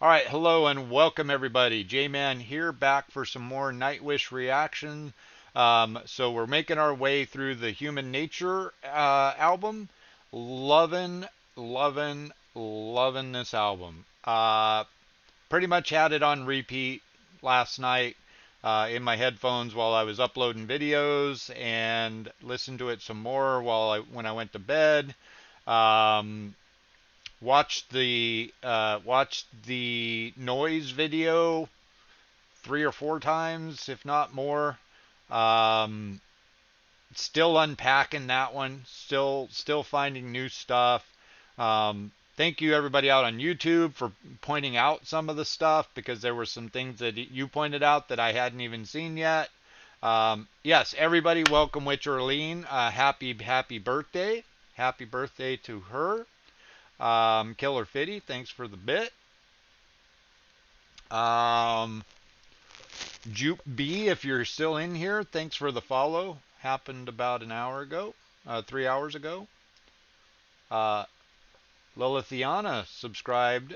All right, hello and welcome everybody. J-Man here, back for some more Nightwish reaction. So we're making our way through the Human Nature album. Loving, loving this album. Pretty much had it on repeat last night in my headphones while I was uploading videos, and listened to it some more when I went to bed. Um, watched the noise video 3 or 4 times, if not more. Um, Still unpacking that one. Still finding new stuff. Thank you everybody out on YouTube for pointing out some of the stuff, because there were some things that you pointed out that I hadn't even seen yet. Yes, everybody, welcome Witch Orlean. Happy birthday. Happy birthday to her. Killer Fitty, thanks for the bit. Um, Jupe B, if you're still in here, thanks for the follow. Happened about an hour ago, 3 hours ago. Uh, Lilithiana subscribed.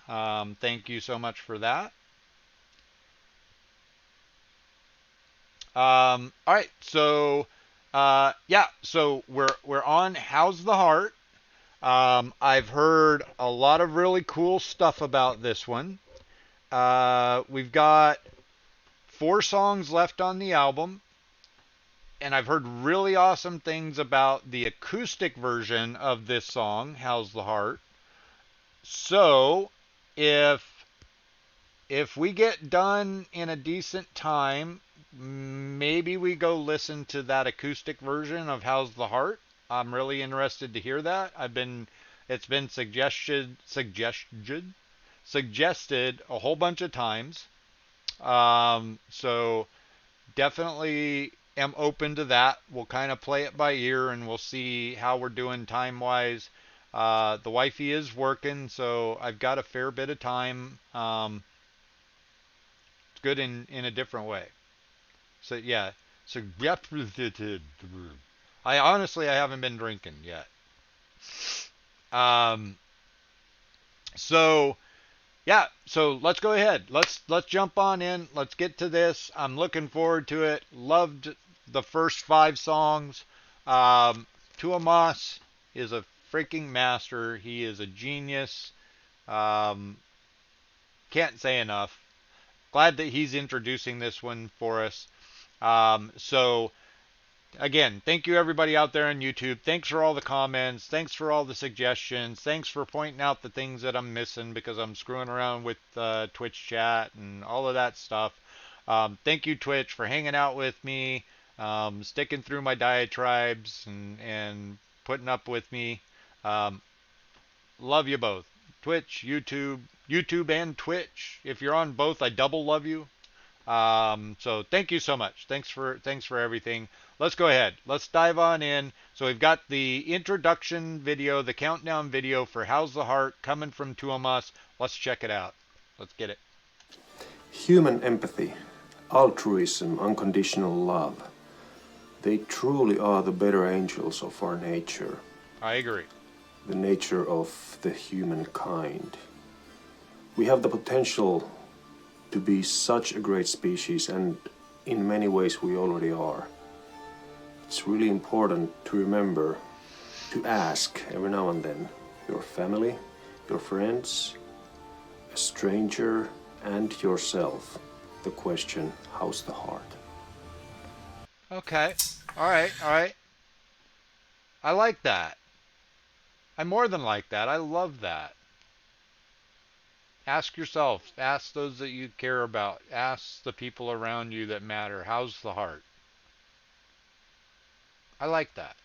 Thank you so much for that. All right, so yeah, so we're on How's the Heart. I've heard a lot of really cool stuff about this one. We've got 4 songs left on the album, and I've heard really awesome things about the acoustic version of this song, How's the Heart. So, if we get done in a decent time, maybe we go listen to that acoustic version of How's the Heart. I'm really interested to hear that. It's been suggested a whole bunch of times. So definitely am open to that. We'll kind of play it by ear and we'll see how we're doing time wise. The wifey is working, so I've got a fair bit of time. It's good in a different way. So yeah, so I haven't been drinking yet. Um, so yeah, so let's go ahead. Let's jump on in. Let's get to this. I'm looking forward to it. Loved the first 5 songs. Tuomas is a freaking master. He is a genius. Um, can't say enough. Glad that he's introducing this one for us. So again, thank you everybody out there on YouTube. Thanks for all the comments. Thanks for all the suggestions. Thanks for pointing out the things that I'm missing because I'm screwing around with Twitch chat and all of that stuff. Thank you, Twitch, for hanging out with me, sticking through my diatribes and putting up with me. Um, Love you both. Twitch, YouTube and Twitch. If you're on both, I double love you. So thank you so much. Thanks for everything. Let's go ahead. Let's dive on in. So we've got the introduction video, the countdown video for How's the Heart coming from Tuomas. Let's check it out. Let's get it. Human empathy, altruism, unconditional love. They truly are the better angels of our nature. I agree. The nature of the humankind. We have the potential to be such a great species, and in many ways we already are. It's really important to remember to ask every now and then your family, your friends, a stranger, and yourself the question, how's the heart? Okay. All right. I like that. I more than like that. I love that. Ask yourself. Ask those that you care about. Ask the people around you that matter. How's the heart? I like that.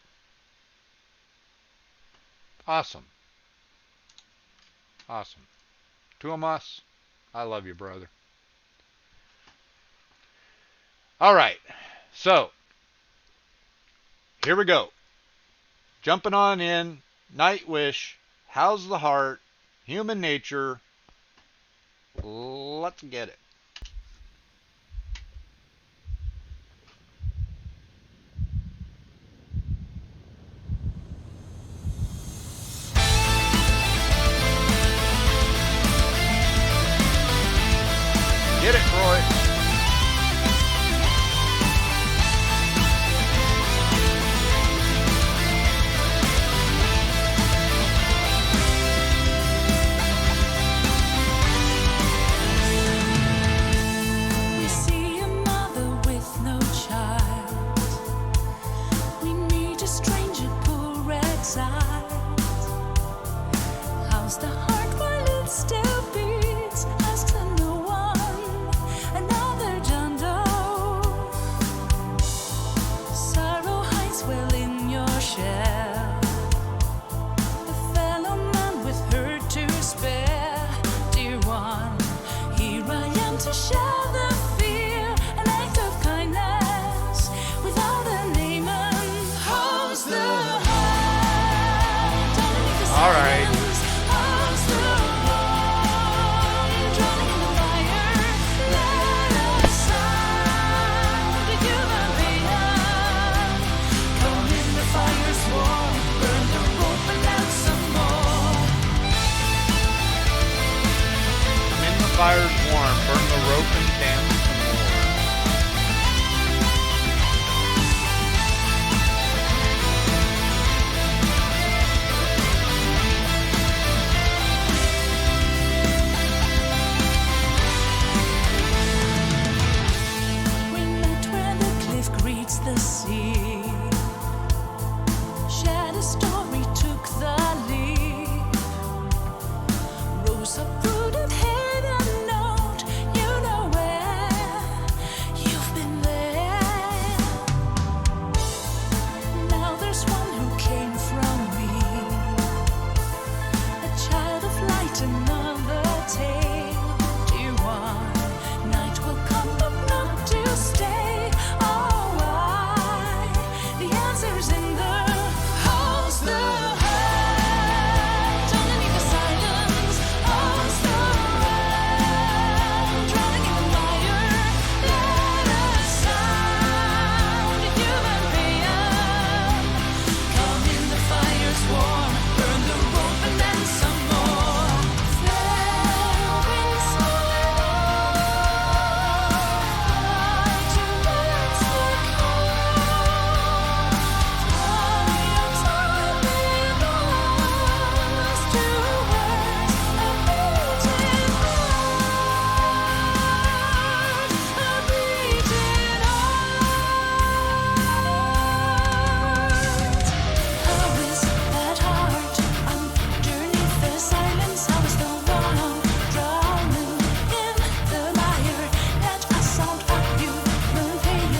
Awesome. Awesome. Tuomas, I love you, brother. All right. So, here we go. Jumping on in. Nightwish. How's the Heart? Human Nature. Let's get it. to share the fear, an act of kindness without a name and holds the heart underneath the All right. silence, holds the warm, drowning in the fire. Let us sound the human pain. Come in the fire's warm, burn the rope and dance some more. I'm in the fire's warm, burn the rope and dance some more. We met where the cliff greets the sea. Shared a story, took the lead. Rose uprooted, hid a note. You know where you've been there. Now there's one who came from me, a child of light, another tale. Dear one, night will come, but not to stay. Oh, why? The answer's in the holds the heart underneath the silence, holds the world drowning in the fire. Let us sound a human paean. Come in the fire's warm, burn the rope and then some more. Fair winds towards the cold. Triumphs are lost to words, a beating heart, a beating heart. How is that heart underneath the silence? How is the one drowning in the mire? Let us out of human pain.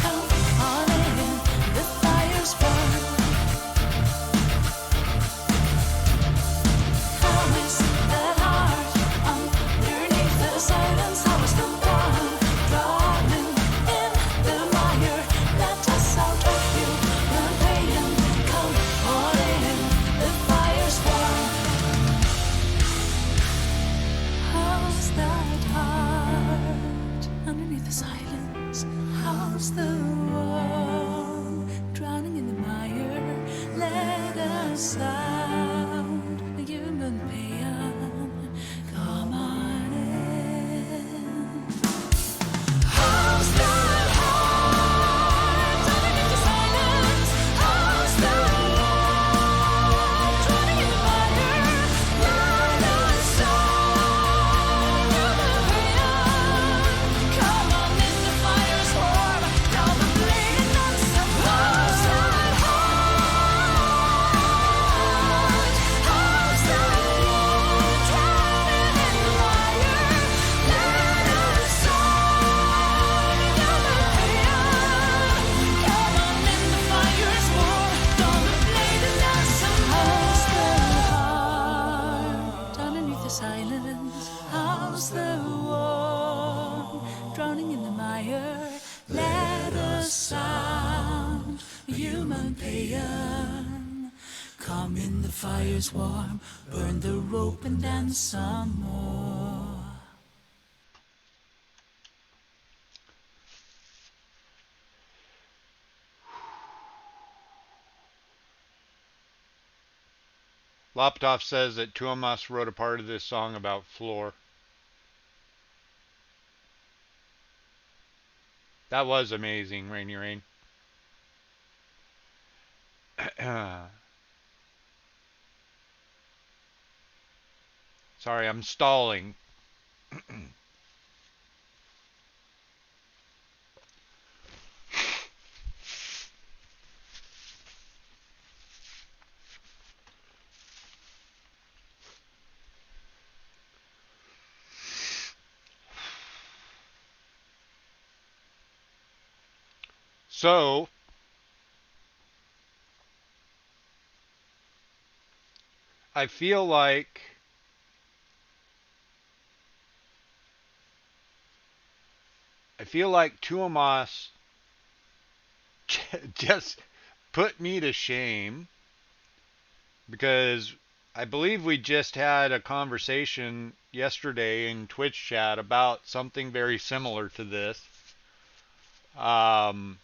Come on in, the fire's burn. How is that heart underneath the silence? How is the one drowning in the mire? Let us out of human pain. Come on in, the fire's warm. How's that heart underneath the silence? How's the warm drowning in the mire? Let us sound a human paean. Come on in. How's that heart underneath the silence? How's the warm drowning in the mire? Let us sound a human paean. Come on in, the fire's warm. Now the blade and some how's that heart? How's that warm drowning in the mire? Let us sound a human paean. Come on in, the fire's warm. Now the blade and some how's the heart underneath the silence? How's the warm drowning in the mire? Let us sound a human paean. Come in, the fire's warm, burn the rope and dance some more. Loptov says that Tuomas wrote a part of this song about floor. That was amazing, Rainy Rain. Sorry, I'm stalling. So, I feel like I feel like Tuomas just put me to shame because I believe we just had a conversation yesterday in Twitch chat about something very similar to this. Um,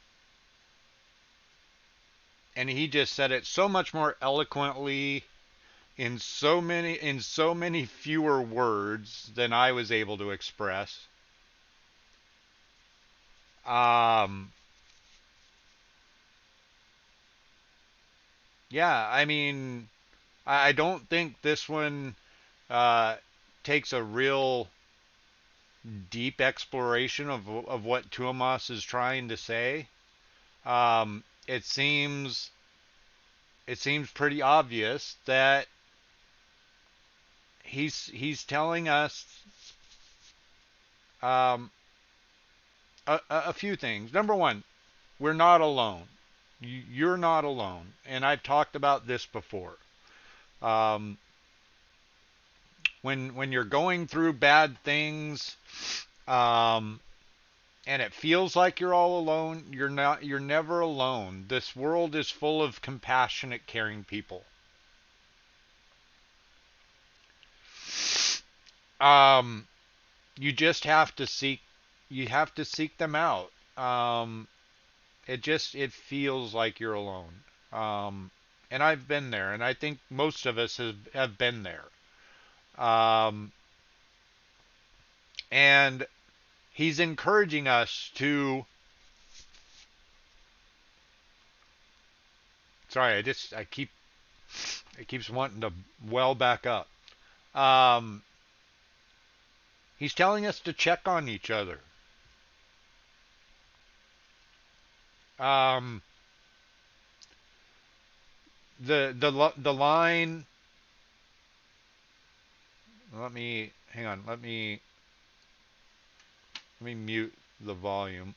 and he just said it so much more eloquently in so many fewer words than I was able to express. Um, yeah, I mean, I don't think this one uh, takes a real deep exploration of what Tuomas is trying to say. Um, it seems it seems pretty obvious that he's telling us um, a few things. Number one, we're not alone. You're not alone, and I've talked about this before. Um, when you're going through bad things, um, and it feels like you're all alone, you're not. You're never alone. This world is full of compassionate, caring people. Um, you just have to seek. You have to seek them out. It feels like you're alone. And I've been there, and I think most of us have been there. Um, and he's encouraging us to. Sorry, I keep it keeps wanting to well back up. Um, he's telling us to check on each other. Um, the line. Let me hang on. Let me mute the volume.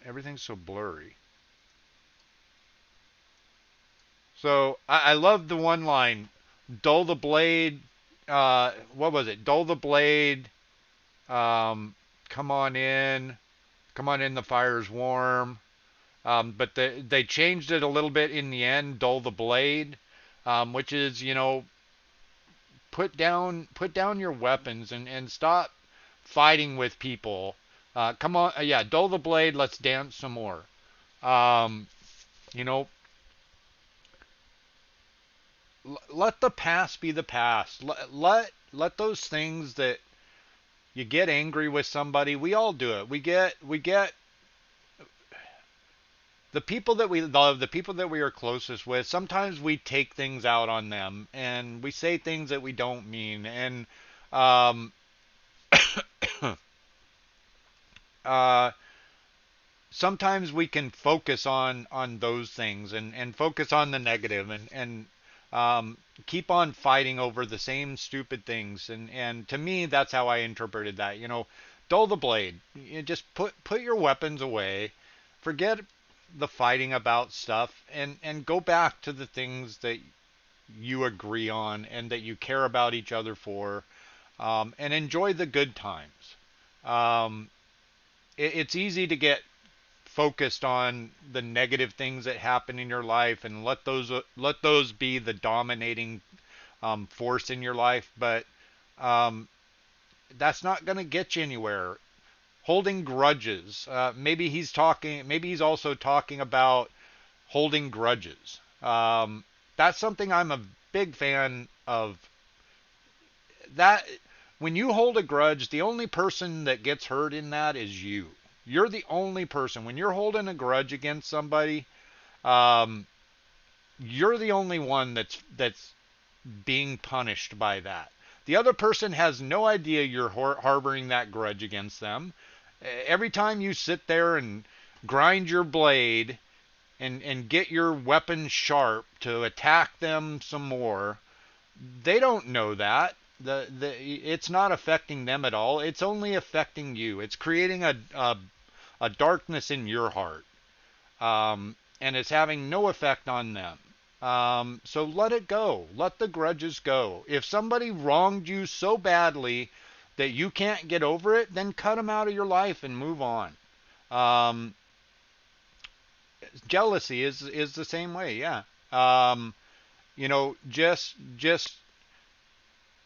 Everything's so blurry. So I love the one line, dull the blade. What was it? Dull the blade. Um, come on in. Come on in. The fire's warm. But they changed it a little bit in the end. Dull the blade, which is put down your weapons and stop fighting with people. Come on, yeah, dull the blade. Let's dance some more. Um, you know, let the past be the past. Let those things that you get angry with somebody. We all do it. We get the people that we love, the people that we are closest with. Sometimes we take things out on them, and we say things that we don't mean. And um, uh, sometimes we can focus on those things and focus on the negative and keep on fighting over the same stupid things. And to me, that's how I interpreted that. Dull the blade. Just put your weapons away. Forget the fighting about stuff and go back to the things that you agree on and that you care about each other for, and enjoy the good times. Um, it's easy to get focused on the negative things that happen in your life and let those be the dominating force in your life, but um, that's not going to get you anywhere. Holding grudges. Maybe he's also talking about holding grudges. That's something I'm a big fan of. That when you hold a grudge, the only person that gets hurt in that is you. You're the only person. When you're holding a grudge against somebody, um, you're the only one that's being punished by that. The other person has no idea you're harboring that grudge against them. Every time you sit there and grind your blade and get your weapon sharp to attack them some more, they don't know that. It's not affecting them at all. It's only affecting you. It's creating a darkness in your heart, and it's having no effect on them. So let it go. Let the grudges go. If somebody wronged you so badly that you can't get over it, then cut them out of your life and move on. Um, Jealousy is the same way, yeah. Just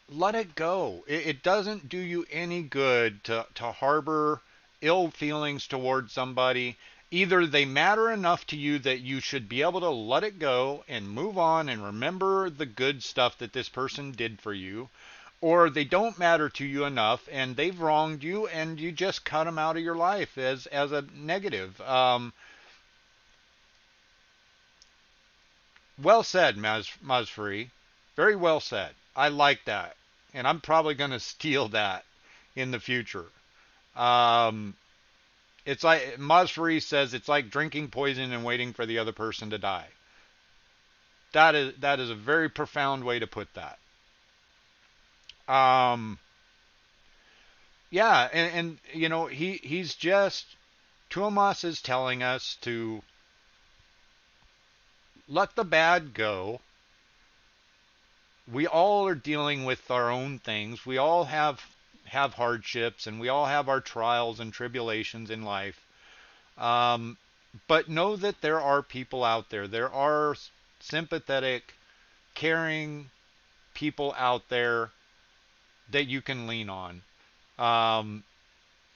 let it go. It doesn't do you any good to harbor ill feelings towards somebody. Either they matter enough to you that you should be able to let it go and move on and remember the good stuff that this person did for you, or they don't matter to you enough and they've wronged you and you just cut them out of your life as a negative. Well said, Masfree. Very well said. I like that. And I'm probably going to steal that in the future. Um, it's like Masfree says, it's like drinking poison and waiting for the other person to die. That is a very profound way to put that. Um, yeah, and he's just Tuomas is telling us to let the bad go. We all are dealing with our own things. We all have hardships, and we all have our trials and tribulations in life. Um, but know that there are people out there. There are sympathetic, caring people out there that you can lean on. Um,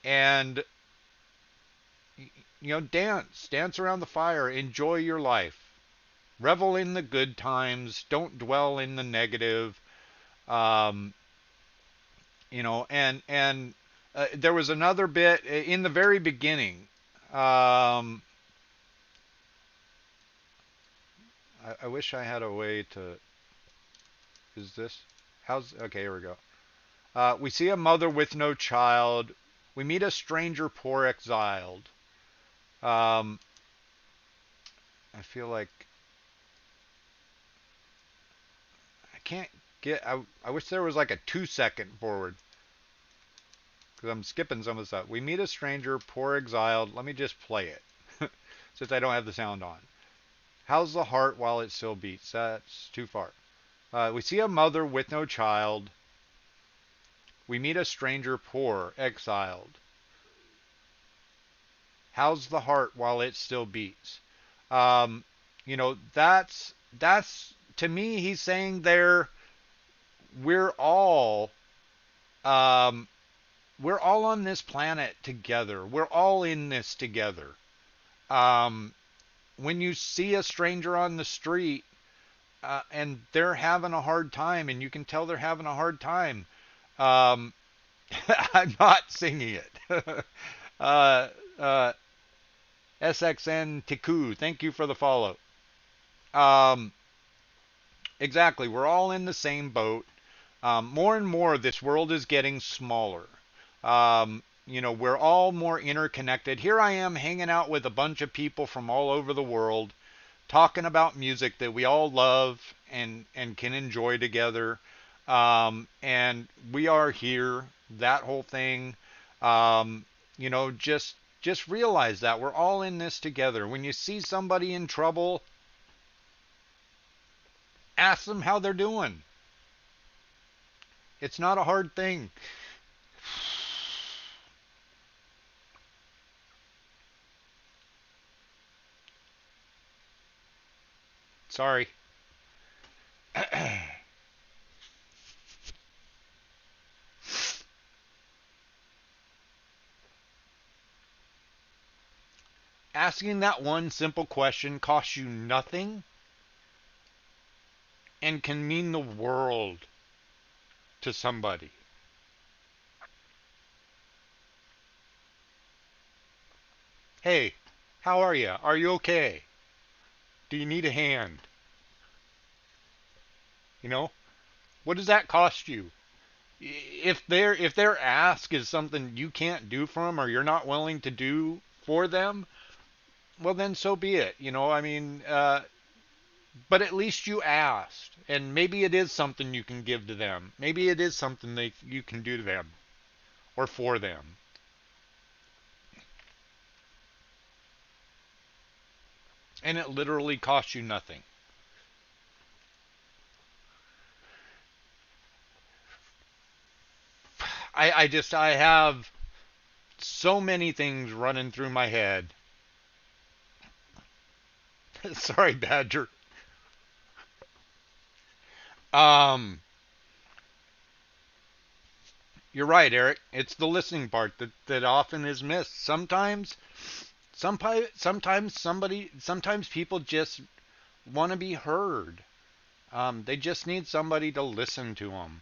and dance around the fire, enjoy your life, revel in the good times, don't dwell in the negative. Um, and there was another bit in the very beginning. Um, I wish I had a way to. Is this? How's okay? Here we go. We see a mother with no child. We meet a stranger, poor exiled. Um, I feel like I can't get. I wish there was like a 2-second forward because I'm skipping some of the stuff. We meet a stranger, poor exiled. Let me just play it since I don't have the sound on. How's the heart while it still beats? That's too far. We see a mother with no child. We meet a stranger, poor, exiled. How's the heart while it still beats? Um, that's to me. He's saying there we're all um, we're all on this planet together. We're all in this together. Um, when you see a stranger on the street and they're having a hard time, and you can tell they're having a hard time, um, I'm not singing it. uh, uh, SXN Tiku, thank you for the follow. Um, exactly, we're all in the same boat. More and more, this world is getting smaller. We're all more interconnected. Here I am hanging out with a bunch of people from all over the world, talking about music that we all love and can enjoy together. And we are here. That whole thing. Um, just realize that we're all in this together. When you see somebody in trouble, ask them how they're doing. It's not a hard thing. Sorry. Asking that one simple question costs you nothing and can mean the world to somebody. Hey, how are you? Are you okay? Do you need a hand? What does that cost you? If their ask is something you can't do for them or you're not willing to do for them, well then so be it. But at least you asked, and maybe it is something you can give to them. Maybe it is something you can do to them or for them. And it literally costs you nothing. I have so many things running through my head. Sorry, Badger. Um, you're right, Eric. It's the listening part that often is missed. Sometimes people just want to be heard. They just need somebody to listen to them,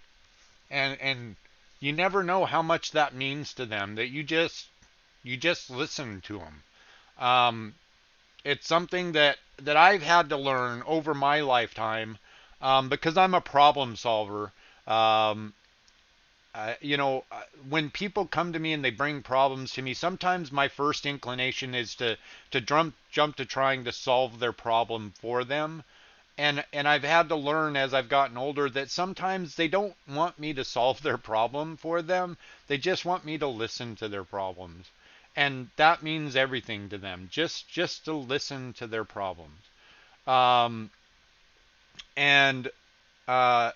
and you never know how much that means to them. That you just listen to them. Um, it's something that I've had to learn over my lifetime, because I'm a problem solver. Um, when people come to me and they bring problems to me, sometimes my first inclination is to jump to trying to solve their problem for them. And I've had to learn as I've gotten older that sometimes they don't want me to solve their problem for them. They just want me to listen to their problems. And that means everything to them. Just to listen to their problems. Um, and uh,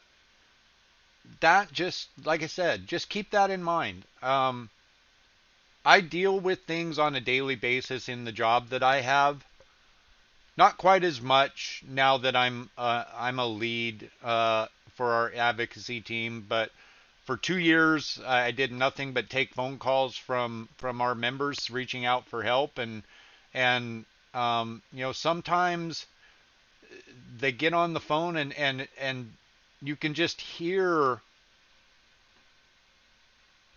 that just, like I said, just keep that in mind. I deal with things on a daily basis in the job that I have. Not quite as much now that I'm a lead for our advocacy team, but for 2 years I did nothing but take phone calls from our members reaching out for help, and sometimes they get on the phone and you can just hear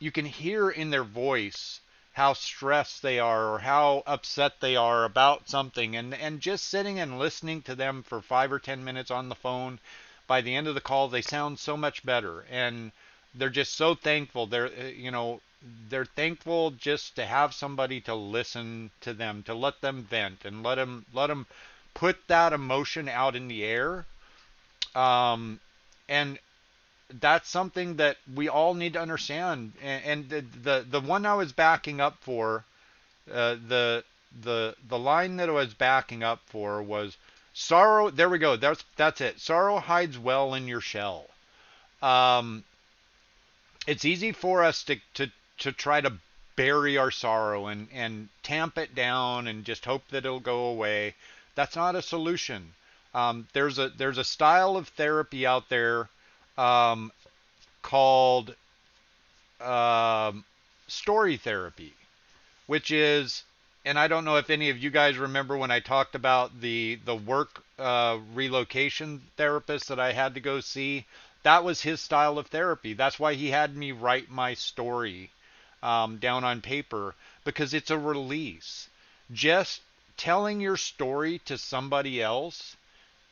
in their voice how stressed they are or how upset they are about something, and just sitting and listening to them for 5 or 10 minutes on the phone, by the end of the call they sound so much better, and they're just so thankful. They're thankful just to have somebody to listen to them, to let them vent and let them put that emotion out in the air. Um, and that's something that we all need to understand. And the one I was backing up for, the line that I was backing up for was sorrow. There we go. That's it. Sorrow hides well in your shell. Um, it's easy for us to try to bury our sorrow and tamp it down and just hope that it'll go away. That's not a solution. There's a style of therapy out there, um, called, um, story therapy, which is, and I don't know if any of you guys remember when I talked about the work relocation therapist that I had to go see. That was his style of therapy. That's why he had me write my story, down on paper, because it's a release. Just telling your story to somebody else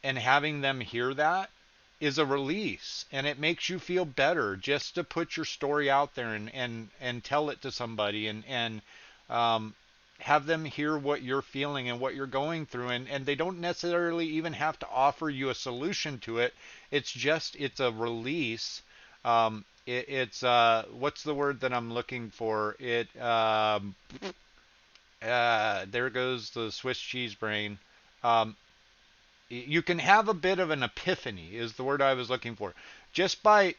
and having them hear that is a release, and it makes you feel better just to put your story out there and tell it to somebody, and um, have them hear what you're feeling and what you're going through, and they don't necessarily even have to offer you a solution to it. It's a release. It's what's the word that I'm looking for? There goes the Swiss cheese brain. um, you can have a bit of an epiphany, is the word I was looking for, just by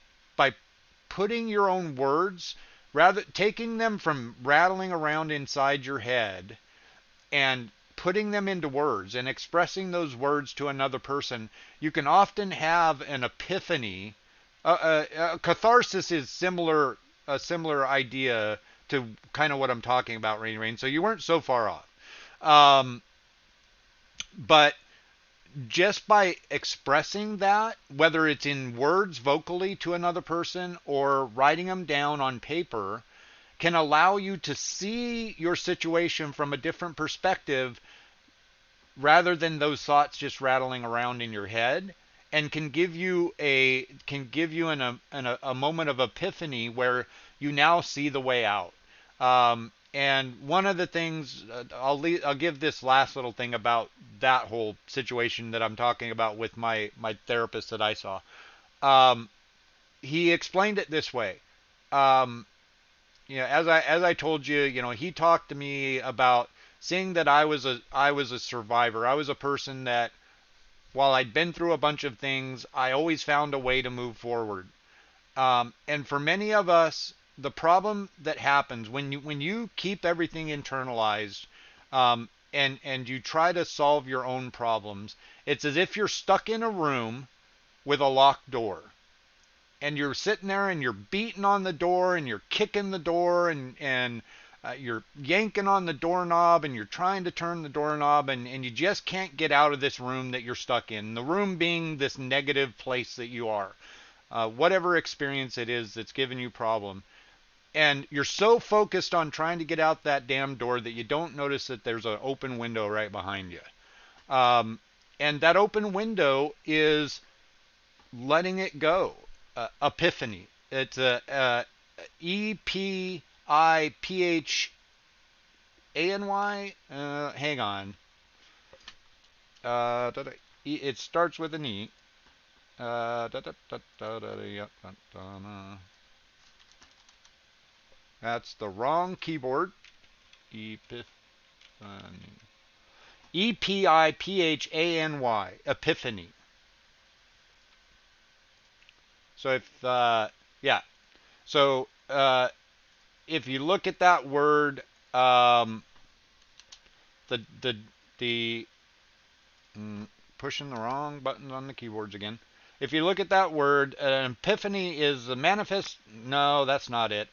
putting your own words, rather taking them from rattling around inside your head and putting them into words and expressing those words to another person. You can often have an epiphany. Catharsis is a similar idea to kind of what I'm talking about, Rain. So you weren't so far off. um, but just by expressing that, whether it's in words vocally to another person or writing them down on paper, can allow you to see your situation from a different perspective rather than those thoughts just rattling around in your head, and can give you a moment of epiphany where you now see the way out. And one of the things, I'll give this last little thing about that whole situation that I'm talking about with my therapist that I saw. Um, he explained it this way. Um, as I told you, he talked to me about seeing that I was a survivor. I was a person that, while I'd been through a bunch of things, I always found a way to move forward. And for many of us, the problem that happens when you keep everything internalized, and you try to solve your own problems, it's as if you're stuck in a room with a locked door, and you're sitting there and you're beating on the door and you're kicking the door, and you're yanking on the doorknob and you're trying to turn the doorknob, and you just can't get out of this room that you're stuck in. The room being this negative place that you are, whatever experience it is that's giving you problem. And you're so focused on trying to get out that damn door that you don't notice that there's an open window right behind you. And that open window is letting it go. Epiphany. It's a Epiphany. Hang on. It starts with an E. That's the wrong keyboard. Epiphany. Epiphany. Epiphany. So yeah. So if you look at that word, the the the pushing the wrong buttons on the keyboards again. If you look at that word, an epiphany is a manifest. No, that's not it.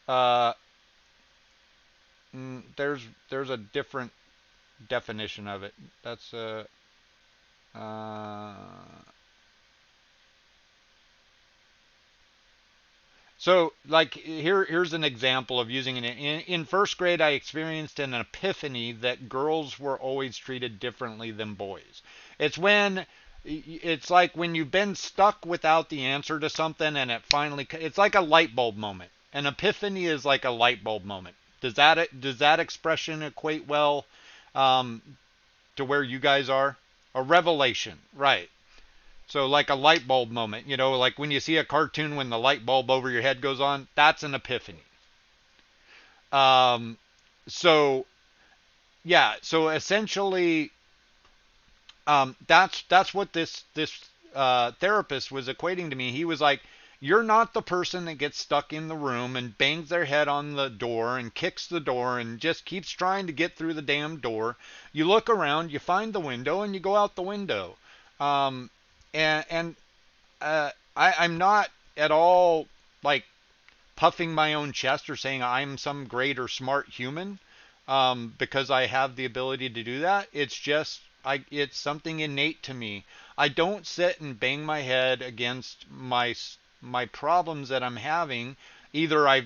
Uh, there's a different definition of it. That's uh, so like here's an example of using it. In first grade, I experienced an epiphany that girls were always treated differently than boys. It's like when you've been stuck without the answer to something, and it's like a light bulb moment. An epiphany is like a light bulb moment. Does that expression equate well um, to where you guys are? A revelation, right? So like a light bulb moment, like when you see a cartoon when the light bulb over your head goes on, that's an epiphany. Um, so yeah, so essentially, that's what this therapist was equating to me. He was like, "You're not the person that gets stuck in the room and bangs their head on the door and kicks the door and just keeps trying to get through the damn door. You look around, you find the window, and you go out the window." Um, and I'm not at all like puffing my own chest or saying I'm some great or smart human, because I have the ability to do that. It's just it's something innate to me. I don't sit and bang my head against my problems that I'm having. Either I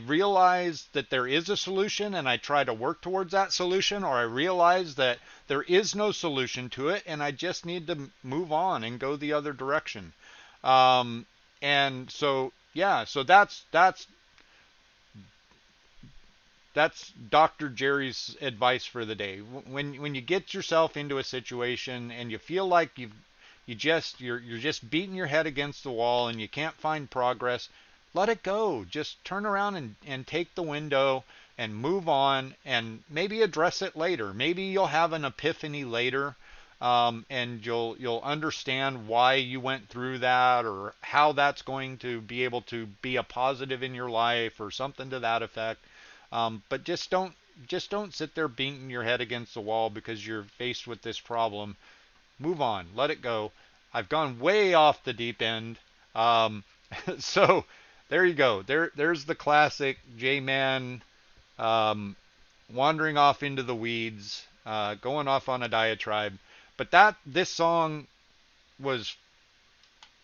realize that there is a solution and I try to work towards that solution, or I realize that there is no solution to it and I just need to move on and go the other direction. And so yeah, so that's Dr. Jerry's advice for the day. When you get yourself into a situation and you feel like you're just beating your head against the wall and you can't find progress, let it go. Just turn around and take the window and move on, and maybe address it later. Maybe you'll have an epiphany later, and you'll understand why you went through that, or how that's going to be able to be a positive in your life, or something to that effect. But just don't sit there beating your head against the wall because you're faced with this problem. Move on. Let it go. I've gone way off the deep end. So there you go. There's the classic J-Man, wandering off into the weeds, going off on a diatribe. But this song was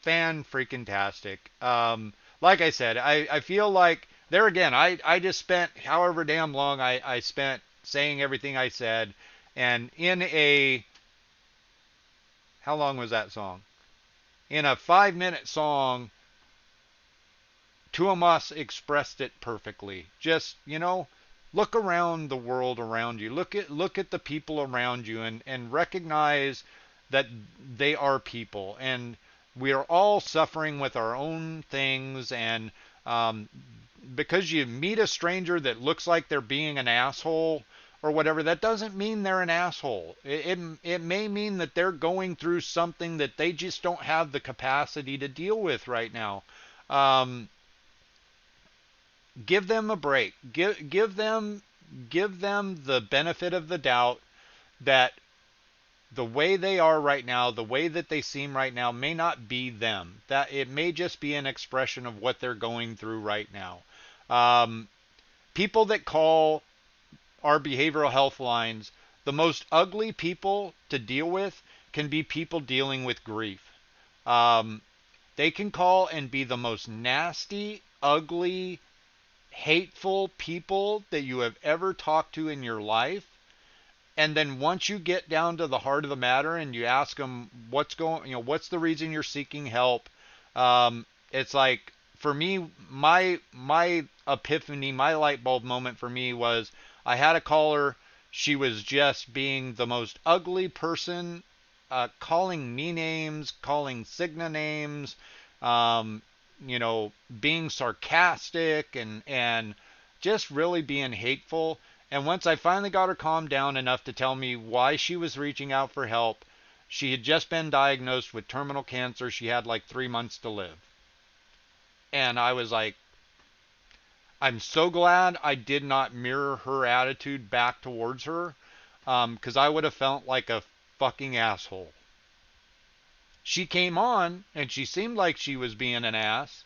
fan freaking tastic. Like I said, I feel like there again, I just spent however damn long I spent saying everything I said, and how long was that song? In a 5-minute song, Tuomas expressed it perfectly. Just, look around the world around you. Look at the people around you, and recognize that they are people, and we are all suffering with our own things. And because you meet a stranger that looks like they're being an asshole or whatever, that doesn't mean they're an asshole. It may mean that they're going through something that they just don't have the capacity to deal with right now. give them a break. Give them the benefit of the doubt that the way they are right now, the way that they seem right now, may not be them. That it may just be an expression of what they're going through right now. Um, People that call our behavioral health lines the most ugly people to deal with can be people dealing with grief. Um, they can call and be the most nasty, ugly, hateful people that you have ever talked to in your life. And then once you get down to the heart of the matter and you ask them what's the reason you're seeking help, it's like, for me, my epiphany, my light bulb moment for me was, I had a caller. She was just being the most ugly person, calling me names, calling Cigna names, um, being sarcastic and just really being hateful. And once I finally got her calmed down enough to tell me why she was reaching out for help, she had just been diagnosed with terminal cancer. She had like 3 months to live. And I was like, I'm so glad I did not mirror her attitude back towards her, because I would have felt like a fucking asshole. She came on and she seemed like she was being an ass,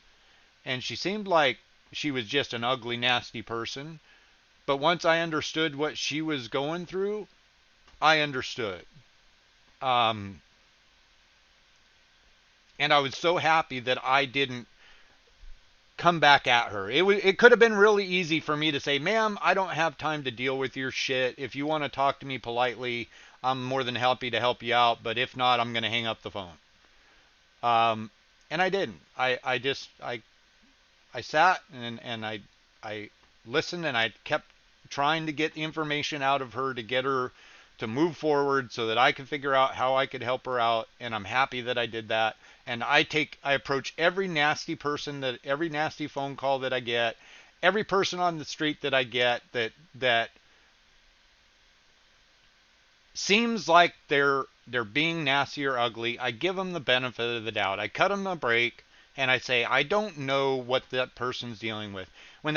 and she seemed like she was just an ugly, nasty person. But once I understood what she was going through, I understood. Um, and I was so happy that I didn't come back at her. It could have been really easy for me to say, "Ma'am, I don't have time to deal with your shit. If you want to talk to me politely, I'm more than happy to help you out. But if not, I'm going to hang up the phone." And I didn't. I sat and I listened, and I kept trying to get information out of her to get her to move forward so that I could figure out how I could help her out. And I'm happy that I did that. And I approach every nasty phone call that I get, every person on the street that I get that seems like they're being nasty or ugly. I give them the benefit of the doubt. I cut them a break, and I say, I don't know what that person's dealing with. When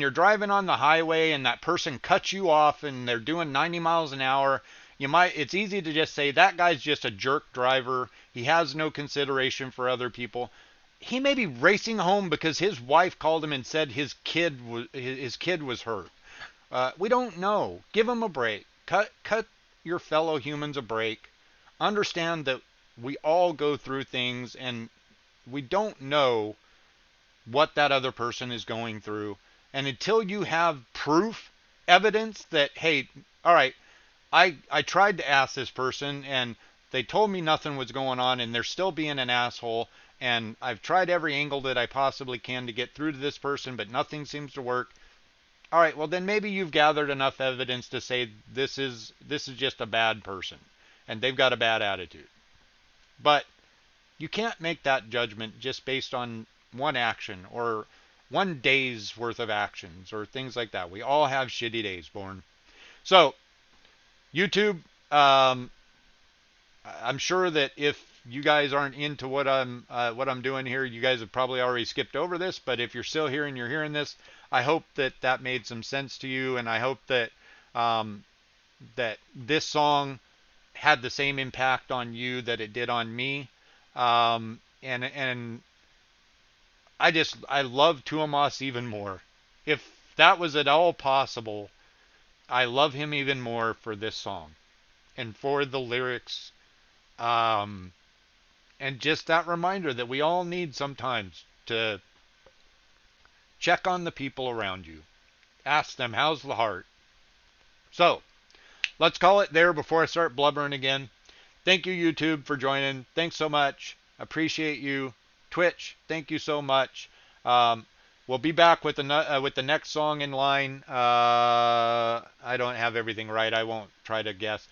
you're driving on the highway and that person cuts you off and they're doing 90 miles an hour, it's easy to just say, that guy's just a jerk driver. He has no consideration for other people. He may be racing home because his wife called him and said his kid was hurt. We don't know. Give him a break. Cut your fellow humans a break. Understand that we all go through things, and we don't know what that other person is going through. And until you have proof, evidence that, hey, all right, I tried to ask this person and they told me nothing was going on, and they're still being an asshole, and I've tried every angle that I possibly can to get through to this person, but nothing seems to work. All right, well then maybe you've gathered enough evidence to say this is just a bad person and they've got a bad attitude. But you can't make that judgment just based on one action or one day's worth of actions or things like that. We all have shitty days, Born. So, YouTube, I'm sure that if you guys aren't into what I'm doing here, you guys have probably already skipped over this. But if you're still here and you're hearing this, I hope that made some sense to you, and I hope that that this song had the same impact on you that it did on me. And I love Tuomas even more. If that was at all possible, I love him even more for this song and for the lyrics. And just that reminder that we all need sometimes to check on the people around you. Ask them, how's the heart? So, let's call it there before I start blubbering again. Thank you, YouTube, for joining. Thanks so much. Appreciate you. Twitch, thank you so much. We'll be back with the next song in line. I don't have everything right. I won't try to guess.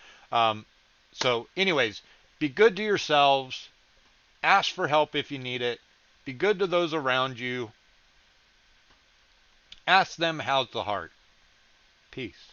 So, anyways, be good to yourselves. Ask for help if you need it. Be good to those around you. Ask them how's the heart. Peace.